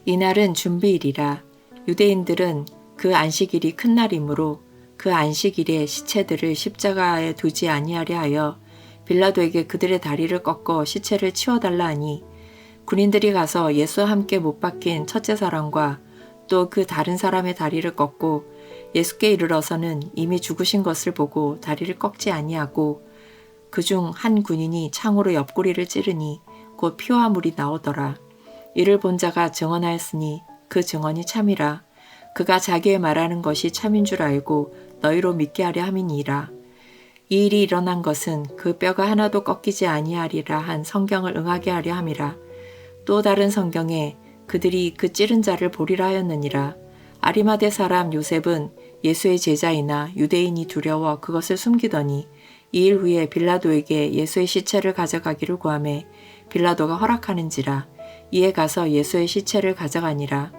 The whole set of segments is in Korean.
이날은 준비일이라. 유대인들은 그 안식일이 큰 날이므로 그 안식일에 시체들을 십자가에 두지 아니하려 하여 빌라도에게 그들의 다리를 꺾어 시체를 치워달라 하니, 군인들이 가서 예수와 함께 못 박힌 첫째 사람과 또 그 다른 사람의 다리를 꺾고 예수께 이르러서는 이미 죽으신 것을 보고 다리를 꺾지 아니하고, 그중 한 군인이 창으로 옆구리를 찌르니 곧 피와 물이 나오더라. 이를 본 자가 증언하였으니 그 증언이 참이라. 그가 자기의 말하는 것이 참인 줄 알고 너희로 믿게 하려 함이니이다. 이 일이 일어난 것은 그 뼈가 하나도 꺾이지 아니하리라 한 성경을 응하게 하려 함이라. 또 다른 성경에 그들이 그 찌른 자를 보리라 하였느니라. 아리마대 사람 요셉은 예수의 제자이나 유대인이 두려워 그것을 숨기더니 2일 후에 빌라도에게 예수의 시체를 가져가기를 구하매 빌라도가 허락하는지라. 이에 가서 예수의 시체를 가져가니라.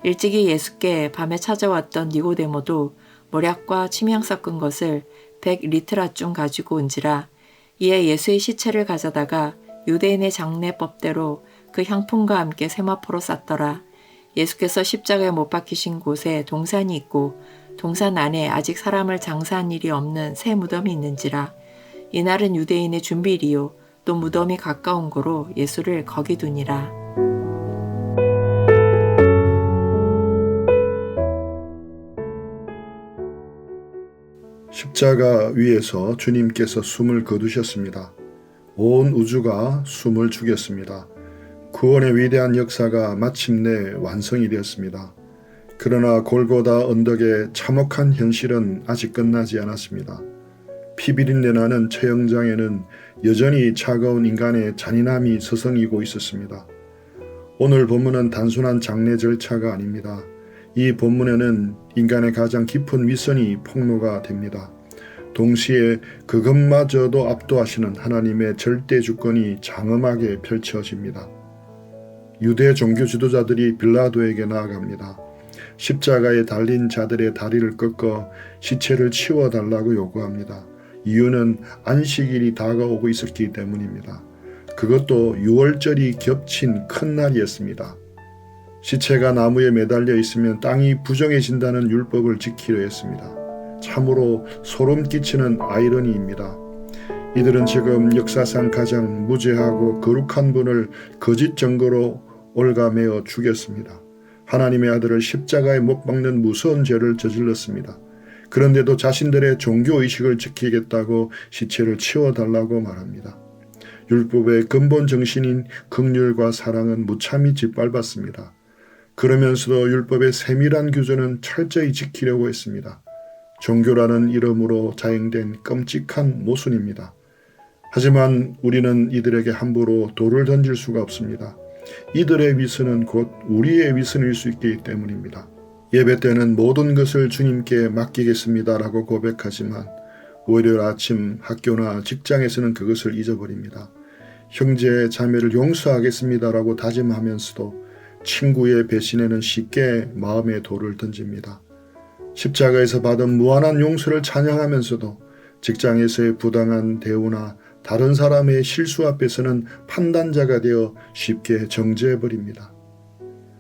일찍이 예수께 밤에 찾아왔던 니고데모도 모략과 침향 섞은 것을 100리트라쯤 가지고 온지라. 이에 예수의 시체를 가져다가 유대인의 장례법대로 그 향품과 함께 세마포로 쌌더라. 예수께서 십자가에 못 박히신 곳에 동산이 있고 동산 안에 아직 사람을 장사한 일이 없는 새 무덤이 있는지라. 이날은 유대인의 준비일이요 또 무덤이 가까운 고로 예수를 거기 두니라. 십자가 위에서 주님께서 숨을 거두셨습니다. 온 우주가 숨을 죽였습니다. 구원의 위대한 역사가 마침내 완성이 되었습니다. 그러나 골고다 언덕의 참혹한 현실은 아직 끝나지 않았습니다. 피비린내 나는 처형장에는 여전히 차가운 인간의 잔인함이 서성이고 있었습니다. 오늘 본문은 단순한 장례 절차가 아닙니다. 이 본문에는 인간의 가장 깊은 위선이 폭로가 됩니다. 동시에 그것마저도 압도하시는 하나님의 절대 주권이 장엄하게 펼쳐집니다. 유대 종교 지도자들이 빌라도에게 나아갑니다. 십자가에 달린 자들의 다리를 꺾어 시체를 치워달라고 요구합니다. 이유는 안식일이 다가오고 있었기 때문입니다. 그것도 6월절이 겹친 큰 날이었습니다. 시체가 나무에 매달려 있으면 땅이 부정해진다는 율법을 지키려 했습니다. 참으로 소름 끼치는 아이러니입니다. 이들은 지금 역사상 가장 무죄하고 거룩한 분을 거짓 증거로 올가매어 죽였습니다. 하나님의 아들을 십자가에 못 박는 무서운 죄를 저질렀습니다. 그런데도 자신들의 종교의식을 지키겠다고 시체를 치워달라고 말합니다. 율법의 근본 정신인 긍휼과 사랑은 무참히 짓밟았습니다. 그러면서도 율법의 세밀한 규정은 철저히 지키려고 했습니다. 종교라는 이름으로 자행된 끔찍한 모순입니다. 하지만 우리는 이들에게 함부로 돌을 던질 수가 없습니다. 이들의 위선은 곧 우리의 위선일 수 있기 때문입니다. 예배 때는 모든 것을 주님께 맡기겠습니다라고 고백하지만 월요일 아침 학교나 직장에서는 그것을 잊어버립니다. 형제 자매를 용서하겠습니다라고 다짐하면서도 친구의 배신에는 쉽게 마음의 돌을 던집니다. 십자가에서 받은 무한한 용서를 찬양하면서도 직장에서의 부당한 대우나 다른 사람의 실수 앞에서는 판단자가 되어 쉽게 정죄해버립니다.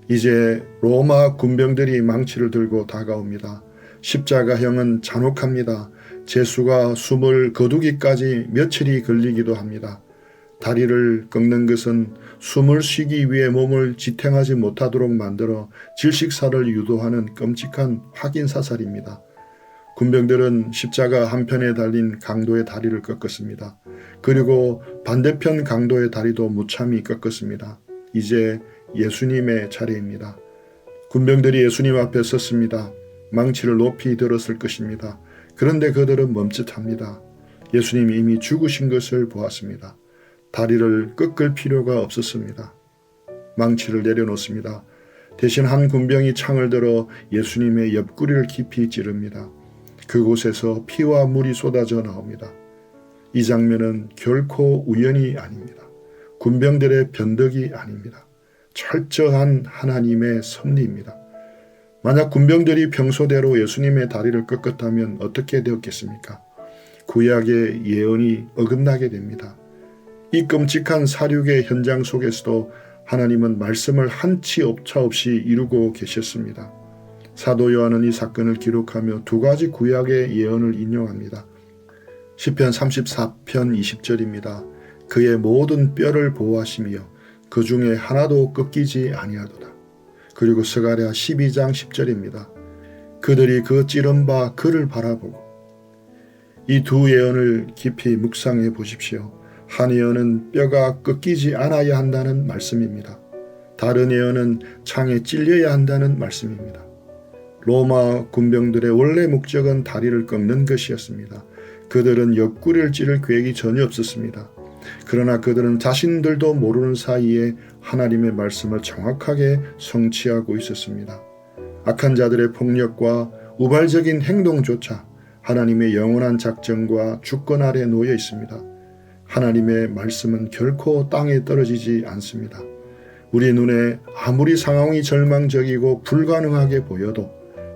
이제 로마 군병들이 망치를 들고 다가옵니다. 십자가형은 잔혹합니다. 제수가 숨을 거두기까지 며칠이 걸리기도 합니다. 다리를 꺾는 것은 숨을 쉬기 위해 몸을 지탱하지 못하도록 만들어 질식사를 유도하는 끔찍한 확인사살입니다. 군병들은 십자가 한편에 달린 강도의 다리를 꺾었습니다. 그리고 반대편 강도의 다리도 무참히 꺾었습니다. 이제 예수님의 차례입니다. 군병들이 예수님 앞에 섰습니다. 망치를 높이 들었을 것입니다. 그런데 그들은 멈칫합니다. 예수님이 이미 죽으신 것을 보았습니다. 다리를 꺾을 필요가 없었습니다. 망치를 내려놓습니다. 대신 한 군병이 창을 들어 예수님의 옆구리를 깊이 찌릅니다. 그곳에서 피와 물이 쏟아져 나옵니다. 이 장면은 결코 우연이 아닙니다. 군병들의 변덕이 아닙니다. 철저한 하나님의 섭리입니다. 만약 군병들이 평소대로 예수님의 다리를 꺾었다면 어떻게 되었겠습니까? 구약의 예언이 어긋나게 됩니다. 이 끔찍한 사륙의 현장 속에서도 하나님은 말씀을 한치 오차 없이 이루고 계셨습니다. 사도 요한은 이 사건을 기록하며 두 가지 구약의 예언을 인용합니다. 시편 34편 20절입니다. 그의 모든 뼈를 보호하시며 그 중에 하나도 꺾이지 아니하도다. 그리고 스가랴 12장 10절입니다. 그들이 그 찌른 바 그를 바라보고. 이 두 예언을 깊이 묵상해 보십시오. 한 예언은 뼈가 꺾이지 않아야 한다는 말씀입니다. 다른 예언은 창에 찔려야 한다는 말씀입니다. 로마 군병들의 원래 목적은 다리를 꺾는 것이었습니다. 그들은 옆구리를 찌를 계획이 전혀 없었습니다. 그러나 그들은 자신들도 모르는 사이에 하나님의 말씀을 정확하게 성취하고 있었습니다. 악한 자들의 폭력과 우발적인 행동조차 하나님의 영원한 작정과 주권 아래 놓여 있습니다. 하나님의 말씀은 결코 땅에 떨어지지 않습니다. 우리 눈에 아무리 상황이 절망적이고 불가능하게 보여도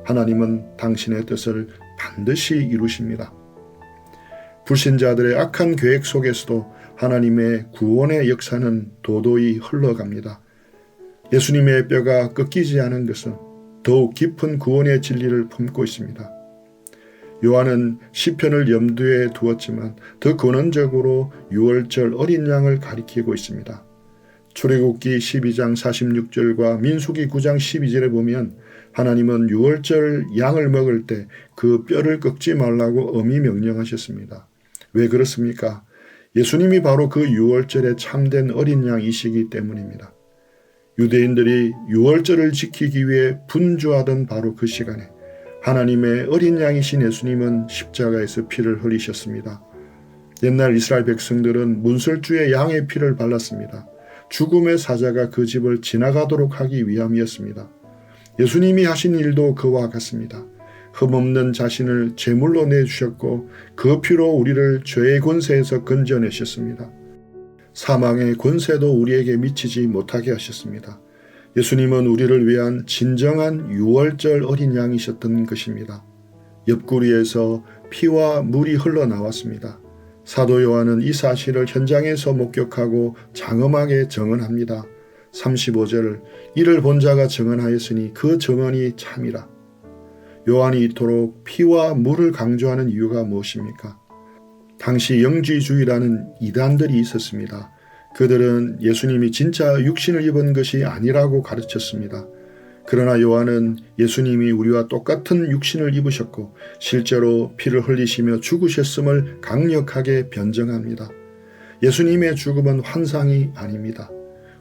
하나님은 당신의 뜻을 반드시 이루십니다. 불신자들의 악한 계획 속에서도 하나님의 구원의 역사는 도도히 흘러갑니다. 예수님의 뼈가 꺾이지 않은 것은 더욱 깊은 구원의 진리를 품고 있습니다. 요한은 시편을 염두에 두었지만 더 근원적으로 유월절 어린 양을 가리키고 있습니다. 출애굽기 12장 46절과 민수기 9장 12절에 보면 하나님은 유월절 양을 먹을 때 그 뼈를 꺾지 말라고 엄히 명령하셨습니다. 왜 그렇습니까? 예수님이 바로 그 유월절에 참된 어린 양이시기 때문입니다. 유대인들이 유월절을 지키기 위해 분주하던 바로 그 시간에 하나님의 어린 양이신 예수님은 십자가에서 피를 흘리셨습니다. 옛날 이스라엘 백성들은 문설주에 양의 피를 발랐습니다. 죽음의 사자가 그 집을 지나가도록 하기 위함이었습니다. 예수님이 하신 일도 그와 같습니다. 흠없는 자신을 제물로 내주셨고 그 피로 우리를 죄의 권세에서 건져내셨습니다. 사망의 권세도 우리에게 미치지 못하게 하셨습니다. 예수님은 우리를 위한 진정한 유월절 어린 양이셨던 것입니다. 옆구리에서 피와 물이 흘러나왔습니다. 사도 요한은 이 사실을 현장에서 목격하고 장엄하게 증언합니다. 35절 이를 본 자가 증언하였으니 그 증언이 참이라. 요한이 이토록 피와 물을 강조하는 이유가 무엇입니까? 당시 영지주의라는 이단들이 있었습니다. 그들은 예수님이 진짜 육신을 입은 것이 아니라고 가르쳤습니다. 그러나 요한은 예수님이 우리와 똑같은 육신을 입으셨고 실제로 피를 흘리시며 죽으셨음을 강력하게 변증합니다. 예수님의 죽음은 환상이 아닙니다.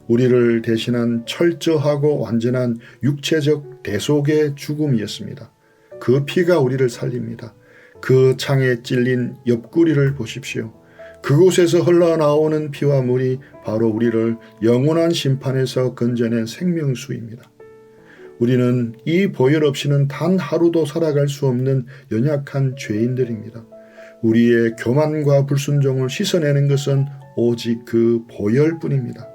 우리를 대신한 철저하고 완전한 육체적 대속의 죽음이었습니다. 그 피가 우리를 살립니다. 그 창에 찔린 옆구리를 보십시오. 그곳에서 흘러나오는 피와 물이 바로 우리를 영원한 심판에서 건져낸 생명수입니다. 우리는 이 보혈 없이는 단 하루도 살아갈 수 없는 연약한 죄인들입니다. 우리의 교만과 불순종을 씻어내는 것은 오직 그 보혈뿐입니다.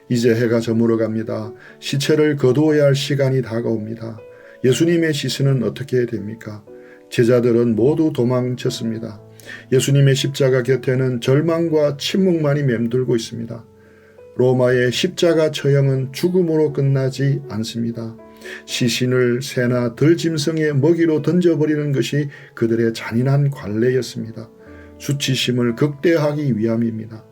이제 해가 저물어 갑니다. 시체를 거두어야 할 시간이 다가옵니다. 예수님의 시신은 어떻게 됩니까? 제자들은 모두 도망쳤습니다. 예수님의 십자가 곁에는 절망과 침묵만이 맴돌고 있습니다. 로마의 십자가 처형은 죽음으로 끝나지 않습니다. 시신을 새나 들짐승의 먹이로 던져버리는 것이 그들의 잔인한 관례였습니다. 수치심을 극대화하기 위함입니다.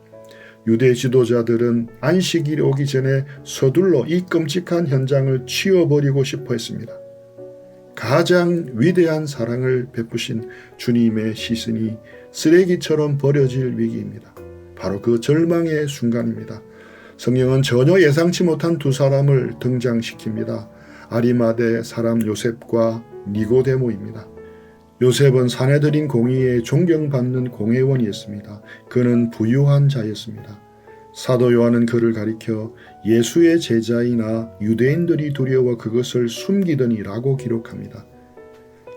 유대 지도자들은 안식일이 오기 전에 서둘러 이 끔찍한 현장을 치워버리고 싶어 했습니다. 가장 위대한 사랑을 베푸신 주님의 시신이 쓰레기처럼 버려질 위기입니다. 바로 그 절망의 순간입니다. 성경은 전혀 예상치 못한 두 사람을 등장시킵니다. 아리마대 사람 요셉과 니고데모입니다. 요셉은 사내들인 공의에 존경받는 공회원이었습니다. 그는 부유한 자였습니다. 사도 요한은 그를 가리켜 예수의 제자이나 유대인들이 두려워 그것을 숨기더니라고 기록합니다.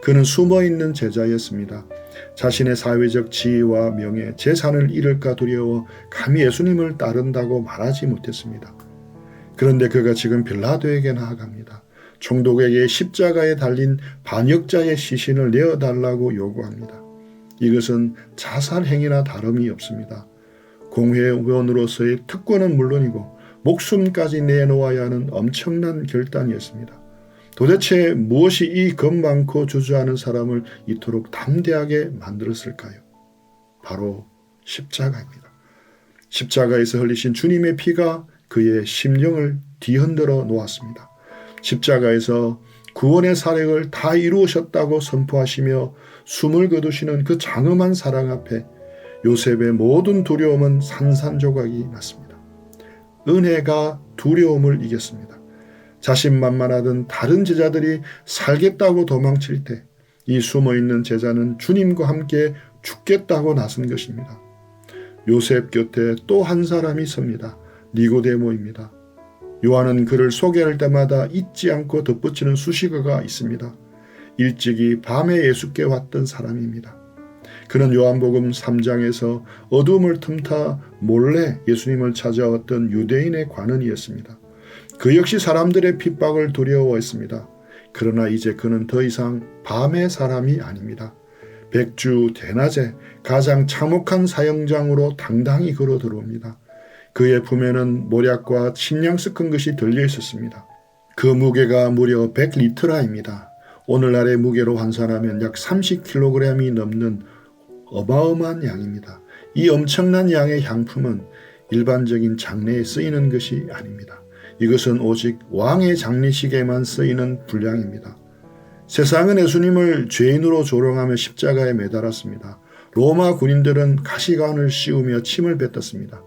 그는 숨어있는 제자였습니다. 자신의 사회적 지위와 명예, 재산을 잃을까 두려워 감히 예수님을 따른다고 말하지 못했습니다. 그런데 그가 지금 빌라도에게 나아갑니다. 총독에게 십자가에 달린 반역자의 시신을 내어달라고 요구합니다. 이것은 자살 행위나 다름이 없습니다. 공회원으로서의 특권은 물론이고 목숨까지 내놓아야 하는 엄청난 결단이었습니다. 도대체 무엇이 이 겁 많고 주저하는 사람을 이토록 담대하게 만들었을까요? 바로 십자가입니다. 십자가에서 흘리신 주님의 피가 그의 심령을 뒤흔들어 놓았습니다. 십자가에서 구원의 사역을 다 이루으셨다고 선포하시며 숨을 거두시는 그 장엄한 사랑 앞에 요셉의 모든 두려움은 산산조각이 났습니다. 은혜가 두려움을 이겼습니다. 자신만만하던 다른 제자들이 살겠다고 도망칠 때 이 숨어있는 제자는 주님과 함께 죽겠다고 나선 것입니다. 요셉 곁에 또 한 사람이 섭니다. 니고데모입니다. 요한은 그를 소개할 때마다 잊지 않고 덧붙이는 수식어가 있습니다. 일찍이 밤에 예수께 왔던 사람입니다. 그는 요한복음 3장에서 어둠을 틈타 몰래 예수님을 찾아왔던 유대인의 관원이었습니다. 그 역시 사람들의 핍박을 두려워했습니다. 그러나 이제 그는 더 이상 밤의 사람이 아닙니다. 백주 대낮에 가장 참혹한 사형장으로 당당히 걸어 들어옵니다. 그의 품에는 모략과 식량 섞은 것이 들려 있었습니다. 그 무게가 무려 100리터라입니다. 오늘날의 무게로 환산하면 약 30kg이 넘는 어마어마한 양입니다. 이 엄청난 양의 향품은 일반적인 장례에 쓰이는 것이 아닙니다. 이것은 오직 왕의 장례식에만 쓰이는 분량입니다. 세상은 예수님을 죄인으로 조롱하며 십자가에 매달았습니다. 로마 군인들은 가시관을 씌우며 침을 뱉었습니다.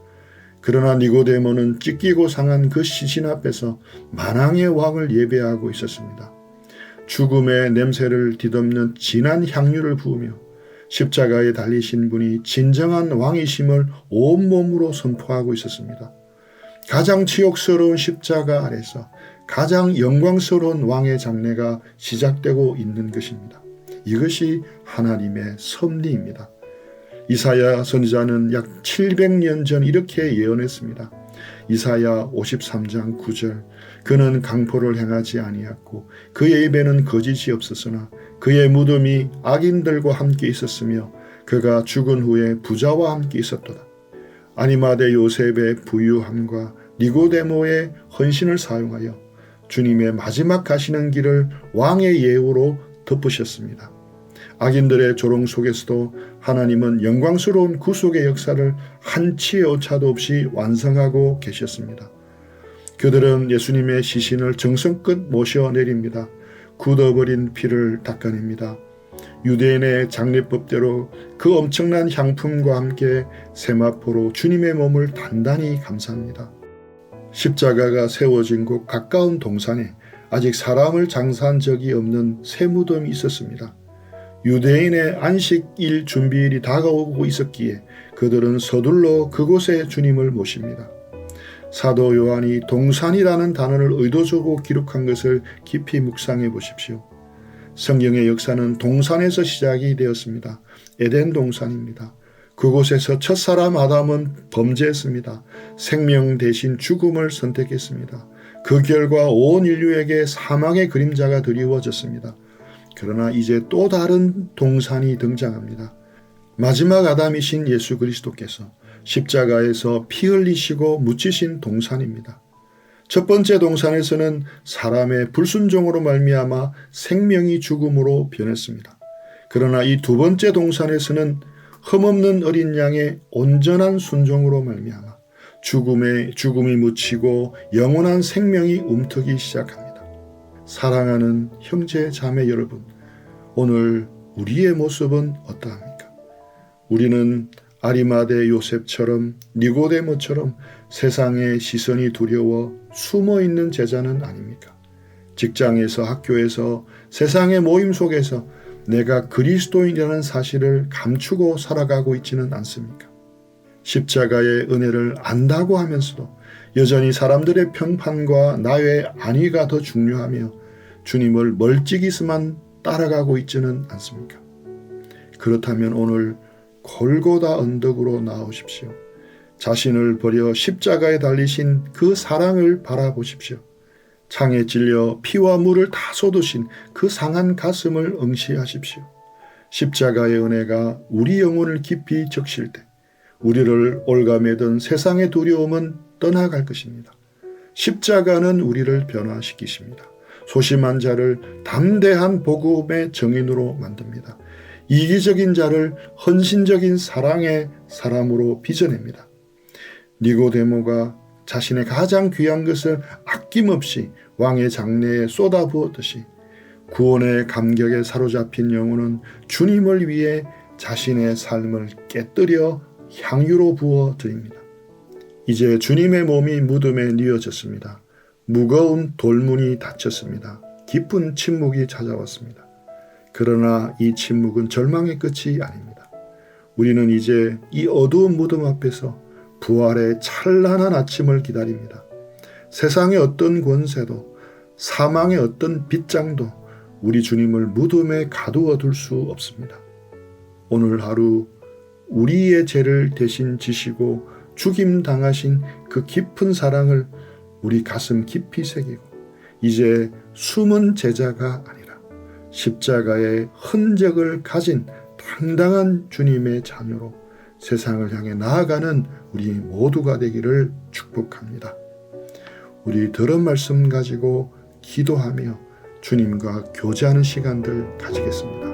그러나 니고데모는 찢기고 상한 그 시신 앞에서 만왕의 왕을 예배하고 있었습니다. 죽음의 냄새를 뒤덮는 진한 향유를 부으며 십자가에 달리신 분이 진정한 왕이심을 온몸으로 선포하고 있었습니다. 가장 치욕스러운 십자가 아래서 가장 영광스러운 왕의 장례가 시작되고 있는 것입니다. 이것이 하나님의 섭리입니다. 이사야 선지자는 약 700년 전 이렇게 예언했습니다. 이사야 53장 9절 그는 강포를 행하지 아니하고 그의 입에는 거짓이 없었으나 그의 무덤이 악인들과 함께 있었으며 그가 죽은 후에 부자와 함께 있었도다. 아니마대 요셉의 부유함과 니고데모의 헌신을 사용하여 주님의 마지막 가시는 길을 왕의 예우로 덮으셨습니다. 악인들의 조롱 속에서도 하나님은 영광스러운 구속의 역사를 한치의 오차도 없이 완성하고 계셨습니다. 그들은 예수님의 시신을 정성껏 모셔내립니다. 굳어버린 피를 닦아냅니다. 유대인의 장례법대로 그 엄청난 향품과 함께 세마포로 주님의 몸을 단단히 감쌉니다. 십자가가 세워진 곳 가까운 동산에 아직 사람을 장사한 적이 없는 새 무덤이 있었습니다. 유대인의 안식일 준비일이 다가오고 있었기에 그들은 서둘러 그곳에 주님을 모십니다. 사도 요한이 동산이라는 단어를 의도적으로 기록한 것을 깊이 묵상해 보십시오. 성경의 역사는 동산에서 시작이 되었습니다. 에덴 동산입니다. 그곳에서 첫사람 아담은 범죄했습니다. 생명 대신 죽음을 선택했습니다. 그 결과 온 인류에게 사망의 그림자가 드리워졌습니다. 그러나 이제 또 다른 동산이 등장합니다. 마지막 아담이신 예수 그리스도께서 십자가에서 피 흘리시고 묻히신 동산입니다. 첫 번째 동산에서는 사람의 불순종으로 말미암아 생명이 죽음으로 변했습니다. 그러나 이 두 번째 동산에서는 흠없는 어린 양의 온전한 순종으로 말미암아 죽음이 묻히고 영원한 생명이 움트기 시작합니다. 사랑하는 형제 자매 여러분, 오늘 우리의 모습은 어떠합니까? 우리는 아리마대 요셉처럼 니고데모처럼 세상의 시선이 두려워 숨어있는 제자는 아닙니까? 직장에서 학교에서 세상의 모임 속에서 내가 그리스도인이라는 사실을 감추고 살아가고 있지는 않습니까? 십자가의 은혜를 안다고 하면서도 여전히 사람들의 평판과 나의 안위가 더 중요하며 주님을 멀찍이서만 따라가고 있지는 않습니까? 그렇다면 오늘 골고다 언덕으로 나오십시오. 자신을 버려 십자가에 달리신 그 사랑을 바라보십시오. 창에 찔려 피와 물을 다 쏟으신 그 상한 가슴을 응시하십시오. 십자가의 은혜가 우리 영혼을 깊이 적실 때 우리를 올가매던 세상의 두려움은 떠나갈 것입니다. 십자가는 우리를 변화시키십니다. 소심한 자를 담대한 복음의 정인으로 만듭니다. 이기적인 자를 헌신적인 사랑의 사람으로 빚어냅니다. 니고데모가 자신의 가장 귀한 것을 아낌없이 왕의 장래에 쏟아부었듯이 구원의 감격에 사로잡힌 영혼은 주님을 위해 자신의 삶을 깨뜨려 향유로 부어드립니다. 이제 주님의 몸이 무덤에 뉘어졌습니다. 무거운 돌문이 닫혔습니다. 깊은 침묵이 찾아왔습니다. 그러나 이 침묵은 절망의 끝이 아닙니다. 우리는 이제 이 어두운 무덤 앞에서 부활의 찬란한 아침을 기다립니다. 세상의 어떤 권세도 사망의 어떤 빗장도 우리 주님을 무덤에 가두어 둘 수 없습니다. 오늘 하루 우리의 죄를 대신 지시고 죽임 당하신 그 깊은 사랑을 우리 가슴 깊이 새기고 이제 숨은 제자가 아니라 십자가의 흔적을 가진 당당한 주님의 자녀로 세상을 향해 나아가는 우리 모두가 되기를 축복합니다. 우리 들은 말씀 가지고 기도하며 주님과 교제하는 시간들 가지겠습니다.